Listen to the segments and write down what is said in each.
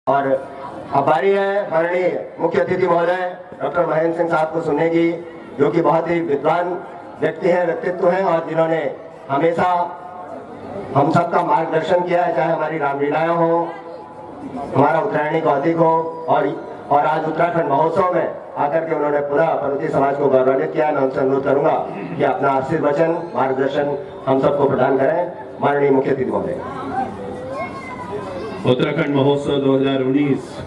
और अब बारी है माननीय मुख्य अतिथि महोदय डॉक्टर महेंद्र सिंह साहब को सुनने की, जो कि बहुत ही विद्वान व्यक्ति है, व्यक्तित्व है और जिन्होंने हमेशा हम सबका मार्गदर्शन किया है, चाहे हमारी रामलीलाएं हो, हमारा उत्तरायणी कौतिक हो और आज उत्तराखंड महोत्सव में आकर के उन्होंने पूरा पर्वतीय समाज को गौरवान्वित किया। मैं उनसे अनुरोध करूंगा कि अपना आशीर्वचन मार्गदर्शन हम सबको प्रदान करें। माननीय मुख्य अतिथि महोदय। उत्तराखंड महोत्सव 2019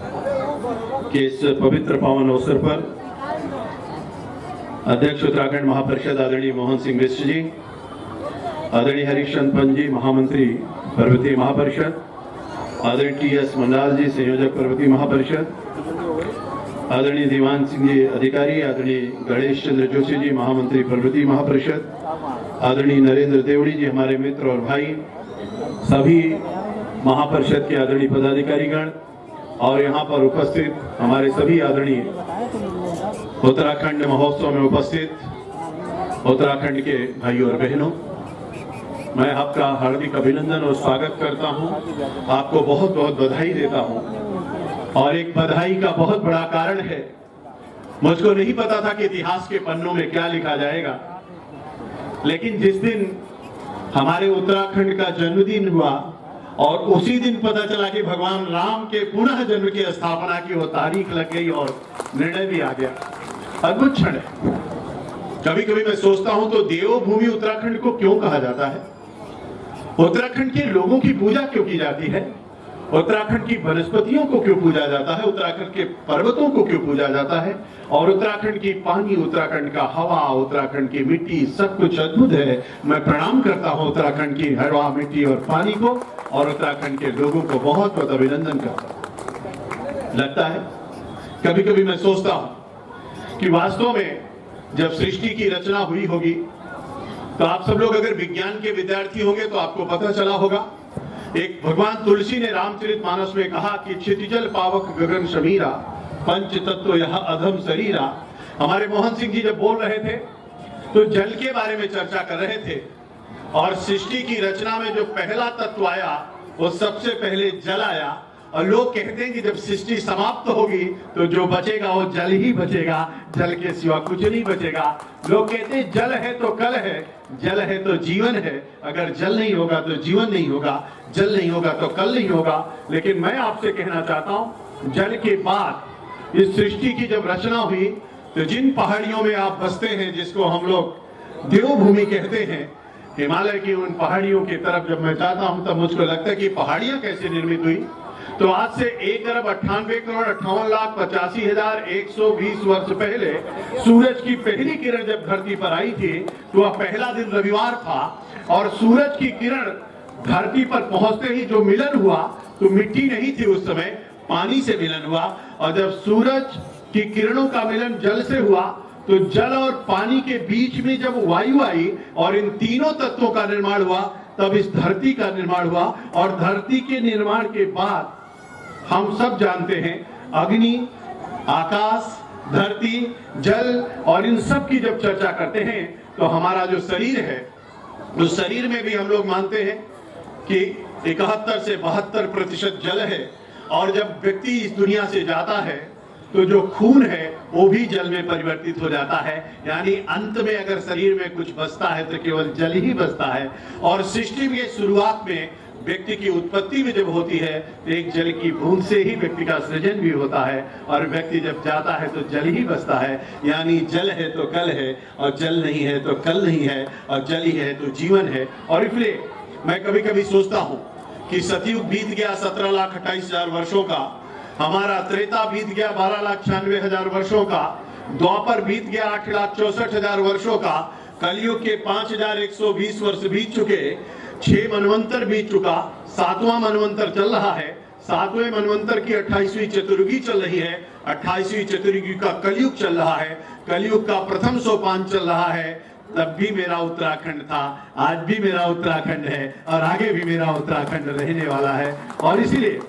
के इस पवित्र पावन अवसर पर अध्यक्ष उत्तराखंड महापरिषद आदरणीय मोहन सिंह मिश्र जी, आदरणीय हरीशचंद्र पंत जी महामंत्री पर्वतीय महापरिषद, आदरणीय टी.एस. मंडाल जी संयोजक पर्वतीय महापरिषद, आदरणीय दीवान सिंह जी अधिकारी, आदरणीय गणेश चंद्र जोशी जी महामंत्री पर्वतीय महापरिषद, आदरणीय नरेंद्र देवड़ी जी हमारे मित्र और भाई, सभी महापरिषद के आदरणीय पदाधिकारीगण और यहाँ पर उपस्थित हमारे सभी आदरणीय उत्तराखंड महोत्सव में उपस्थित उत्तराखंड के भाइयों और बहनों, मैं आपका हार्दिक अभिनंदन और स्वागत करता हूं। आपको बहुत बहुत बधाई देता हूं। और एक बधाई का बहुत बड़ा कारण है, मुझको नहीं पता था कि इतिहास के पन्नों में क्या लिखा जाएगा, लेकिन जिस दिन हमारे उत्तराखंड का जन्मदिन हुआ और उसी दिन पता चला कि भगवान राम के पुनः जन्म की स्थापना की वो तारीख लग गई और निर्णय भी आ गया। अद्भुत क्षण है। कभी कभी मैं सोचता हूं तो देवभूमि उत्तराखंड को क्यों कहा जाता है, उत्तराखंड के लोगों की पूजा क्यों की जाती है, उत्तराखंड की वनस्पतियों को क्यों पूजा जाता है, उत्तराखंड के पर्वतों को क्यों पूजा जाता है, और उत्तराखंड की पानी, उत्तराखंड का हवा, उत्तराखंड की मिट्टी, सब कुछ अद्भुत है। मैं प्रणाम करता हूं उत्तराखंड की हवा, मिट्टी और पानी को, और उत्तराखंड के लोगों को बहुत बहुत अभिनंदन करता हूं। लगता है कभी कभी मैं सोचता हूं कि वास्तव में जब सृष्टि की रचना हुई होगी तो आप सब लोग अगर विज्ञान के विद्यार्थी होंगे तो आपको पता चला होगा, एक भगवान तुलसी ने रामचरितमानस में कहा कि क्षितिजल पावक गगन समीरा, पंच तत्व यह अधम शरीरा। हमारे मोहन सिंह जी जब बोल रहे थे तो जल के बारे में चर्चा कर रहे थे, और सृष्टि की रचना में जो पहला तत्व आया वो सबसे पहले जल आया। और लोग कहते हैं कि जब सृष्टि समाप्त होगी तो जो बचेगा वो जल ही बचेगा, जल के सिवा कुछ नहीं बचेगा। लोग कहते हैं जल है तो कल है, जल है तो जीवन है, अगर जल नहीं होगा तो जीवन नहीं होगा, जल नहीं होगा तो कल नहीं होगा। लेकिन मैं आपसे कहना चाहता हूं, जल के बाद इस सृष्टि की जब रचना हुई तो जिन पहाड़ियों में आप बसते हैं, जिसको हम लोग देवभूमि कहते हैं, हिमालय की उन पहाड़ियों की तरफ जब मैं जाता हूं तब मुझको लगता है कि पहाड़ियां कैसे निर्मित हुई। तो आज से 1,98,58,85,120 वर्ष पहले सूरज की पहली किरण जब धरती पर आई थी तो वह पहला दिन रविवार था, और सूरज की किरण धरती पर पहुंचते ही जो मिलन हुआ, तो मिट्टी नहीं थी उस समय, पानी से मिलन हुआ। और जब सूरज की किरणों का मिलन जल से हुआ तो जल और पानी के बीच में जब वायु आई और इन तीनों तत्वों का निर्माण हुआ, तब इस धरती का निर्माण हुआ। और धरती के निर्माण के बाद हम सब जानते हैं, अग्नि, आकाश, धरती, जल, और इन सब की जब चर्चा करते हैं तो हमारा जो शरीर है उस शरीर में भी हम लोग मानते हैं कि 71 से 72% जल है। और जब व्यक्ति इस दुनिया से जाता है तो जो खून है वो भी जल में परिवर्तित हो जाता है, यानी अंत में अगर शरीर में कुछ बचता है तो केवल जल ही बचता है। और सृष्टि के शुरुआत में व्यक्ति की उत्पत्ति भी जब होती है तो एक जल की बूंद से ही व्यक्ति का सृजन भी होता है, और व्यक्ति जब जाता है तो जल ही बचता है। यानी जल है तो कल है, और जल नहीं है तो कल नहीं है, और जल ही है तो जीवन है। और इसलिए मैं कभी कभी सोचता हूँ कि सतयुग बीत गया 17,28,000 वर्षों का, हमारा त्रेता बीत गया 12,96,000 वर्षों का, द्वापर बीत गया 8,64,000 वर्षों का, कलयुग के 5,120 वर्ष बीत चुके, 6 मनवंतर बीत चुका, 7वां मनवंतर चल रहा है, 7वें मनवंतर की 28वीं चतुर्युगी चल रही है, 28वीं चतुर्युगी का कलयुग चल रहा है, कलयुग का प्रथम सोपान चल रहा है। तब भी मेरा उत्तराखंड था, आज भी मेरा उत्तराखंड है, और आगे भी मेरा उत्तराखंड रहने वाला है। और इसलिए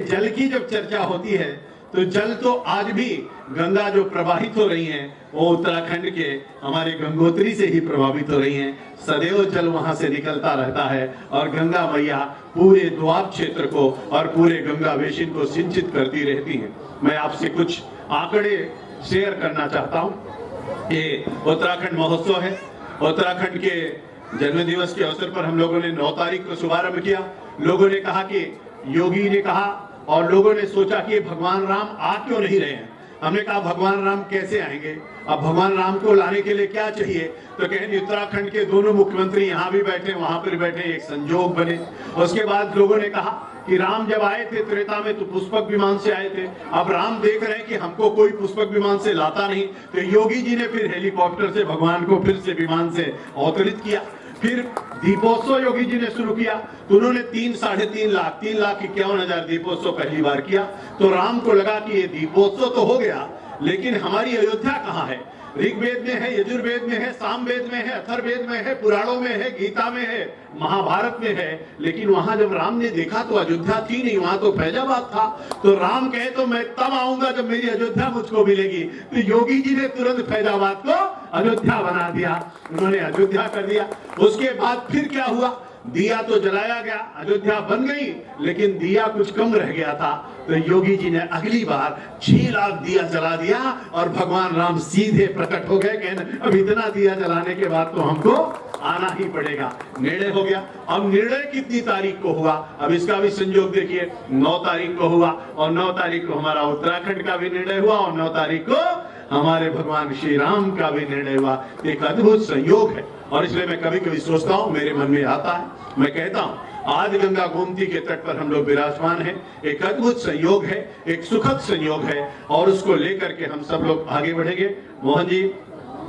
जल की जब चर्चा होती है तो जल तो आज भी गंगा जो प्रवाहित हो रही है वो उत्तराखंड के हमारे गंगोत्री से ही प्रभावित हो रही हैं। सदैव जल वहां से निकलता रहता है और गंगा मैया पूरे दोआब क्षेत्र को और पूरे गंगा बेसिन को सिंचित करती रहती हैं। मैं आपसे कुछ आंकड़े शेयर करना चाहता हूं। ये उत्तराखंड महोत्सव है। उत्तराखंड के जन्म दिवस के अवसर पर हम लोगों ने 9 तारीख को शुभारंभ किया। लोगों ने कहा कि योगी ने कहा और लोगों ने सोचा कि भगवान राम आ क्यों नहीं रहे हैं। हमने कहा भगवान राम कैसे आएंगे, अब भगवान राम को लाने के लिए क्या चाहिए। तो कहें उत्तराखंड के दोनों मुख्यमंत्री यहाँ भी बैठे वहां पर बैठे, एक संजोग बने। उसके बाद लोगों ने कहा कि राम जब आए थे त्रेता में तो पुष्पक विमान से आए थे, अब राम देख रहे हैं कि हमको कोई पुष्पक विमान से लाता नहीं, तो योगी जी ने फिर हेलीकॉप्टर से भगवान को फिर से विमान से अवतरित किया। फिर दीपोत्सव योगी जी ने शुरू किया, तो उन्होंने 3,51,52 दीपोत्सव पहली बार किया। तो राम को लगा कि ये दीपोत्सव तो हो गया, लेकिन हमारी अयोध्या कहाँ है। ऋग्वेद में है, यजुर्वेद में है, सामवेद में है, अथर्ववेद में है, पुराणों में है, गीता में है, महाभारत में है, लेकिन वहां जब राम ने देखा तो अयोध्या थी नहीं, वहां तो फैजाबाद था। तो राम कहे तो मैं तब आऊंगा जब मेरी अयोध्या मुझको मिलेगी। तो योगी जी ने तुरंत फैजाबाद को अयोध्या बना दिया, उन्होंने अयोध्या कर दिया। उसके बाद फिर क्या हुआ, दिया तो जलाया गया, अयोध्या बन गई, लेकिन दिया कुछ कम रह गया था। तो योगी जी ने अगली बार 6 लाख दिया जला दिया और भगवान राम सीधे प्रकट हो गए। कहने अब इतना दिया जलाने के बाद तो हमको आना ही पड़ेगा। निर्णय हो गया। अब निर्णय कितनी तारीख को हुआ, अब इसका भी संयोग देखिए, 9 तारीख को हुआ और 9 तारीख को हमारा उत्तराखंड का भी निर्णय हुआ और 9 तारीख को हमारे भगवान श्री राम का भी निर्णय हुआ। एक अद्भुत संयोग है और इसलिए मैं कभी कभी सोचता हूं, मेरे मन में आता है, मैं कहता हूं आज गंगा गोमती के तट पर हम लोग विराजमान हैं। एक अद्भुत संयोग है, एक सुखद संयोग है और उसको लेकर के हम सब लोग आगे बढ़ेंगे। मोहन जी,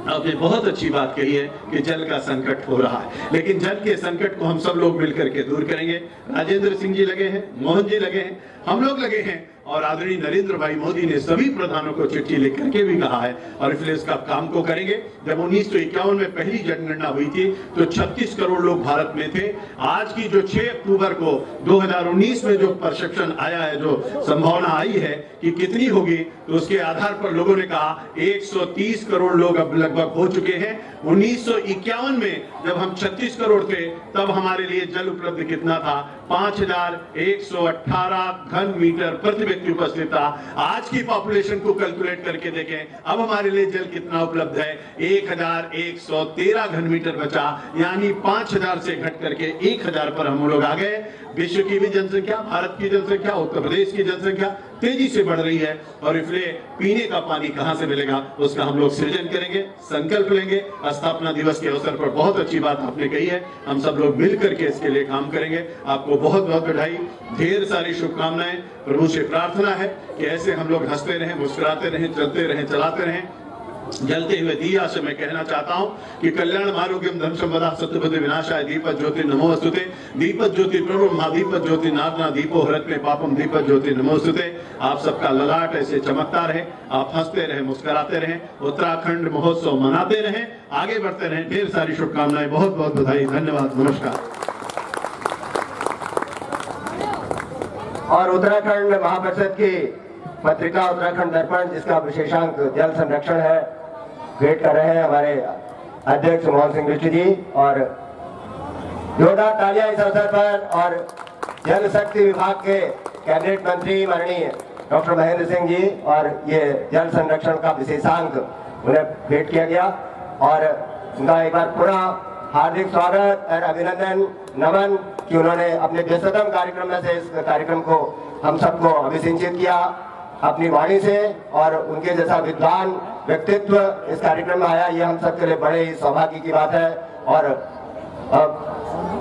आपने बहुत अच्छी बात कही है कि जल का संकट हो रहा है, लेकिन जल के संकट को हम सब लोग मिलकर के दूर करेंगे। राजेंद्र सिंह जी लगे हैं, मोहन जी लगे हैं, हम लोग लगे हैं और आदरणीय नरेंद्र भाई मोदी ने सभी प्रधानों को चिट्ठी लिख करके भी कहा है और इसलिए इसका काम को करेंगे। जब 1951 में पहली जनगणना हुई थी तो 36 करोड़ लोग भारत में थे। आज की जो 6 अक्टूबर को 2019 में जो परसेप्शन आया है, जो संभावना आई है कि कितनी होगी, तो उसके आधार पर लोगों ने कहा 130 करोड़ लोग अब लगभग हो चुके हैं। 1951 में जब हम 36 करोड़ थे तब हमारे लिए जल उपलब्ध कितना था, 5118 घन मीटर प्रति व्यक्ति उपस्थित था। आज की पॉपुलेशन को कैलकुलेट करके देखें, अब हमारे लिए जल कितना उपलब्ध है, 1113 घन मीटर बचा, यानी 5000 से घट करके 1000 पर हम लोग आ गए। विश्व की भी जनसंख्या, भारत की जनसंख्या, उत्तर प्रदेश की जनसंख्या तेजी से बढ़ रही है और इसलिए पीने का पानी कहां से मिलेगा, उसका हम लोग सृजन करेंगे, संकल्प लेंगे। स्थापना दिवस के अवसर पर बहुत अच्छी बात आपने कही है, हम सब लोग मिलकर के इसके लिए काम करेंगे। आपको बहुत बहुत बधाई, ढेर सारी शुभकामनाएं। प्रभु से प्रार्थना है कि ऐसे हम लोग हंसते रहें, मुस्कुराते रहें, चलते रहें, चलाते रहें। जलते हुए दिया से मैं कहना चाहता हूं कि कल्याण आरोग्यम धन संपदा सत्यपति विनाशाय दीपक ज्योति नमोस्तुते। दीपक ज्योति प्रभु महादीपक ज्योति नादना दीपो हरत में पापम दीपक ज्योति नमोस्तुते। आप सबका ललाट ऐसे चमकता रहे, आप हंसते रहे, मुस्कुराते रहे, उत्तराखंड महोत्सव मनाते रहे, आगे बढ़ते रहे। ढेर सारी शुभकामनाएं, बहुत बहुत बधाई, धन्यवाद, नमस्कार। और उत्तराखंड महापरिषद की पत्रिका उत्तराखंड दर्पण, जिसका विशेषांक जल संरक्षण है, भेंट कर रहे हैं हमारे अध्यक्ष मोहन सिंह बिष्ट जी। और जोरदार तालियां इस अवसर पर। और जल शक्ति विभाग के कैबिनेट मंत्री माननीय डॉक्टर महेंद्र सिंह जी, और ये जल संरक्षण का विशेषांक उन्हें भेंट किया गया और उनका एक बार पूरा हार्दिक स्वागत और अभिनंदन, नमन कि उन्होंने अपने व्यस्ततम कार्यक्रम में से इस कार्यक्रम को हम सबको अभिसिंचित किया अपनी वाणी से। और उनके जैसा विद्वान व्यक्तित्व इस कार्यक्रम में आया, ये हम सबके लिए बड़े ही सौभाग्य की बात है। और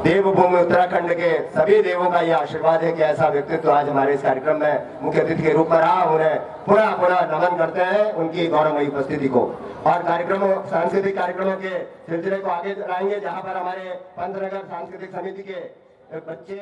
देवभूमि उत्तराखंड के सभी देवों का यह आशीर्वाद है कि ऐसा व्यक्तित्व आज हमारे इस कार्यक्रम में मुख्य अतिथि के रूप में रहा। उन्हें पुनः पुनः नमन करते हैं उनकी गौरवमयी उपस्थिति को। और कार्यक्रमों, सांस्कृतिक कार्यक्रमों के सिलसिले को आगे लाएंगे, जहां पर हमारे पंतनगर सांस्कृतिक समिति के बच्चे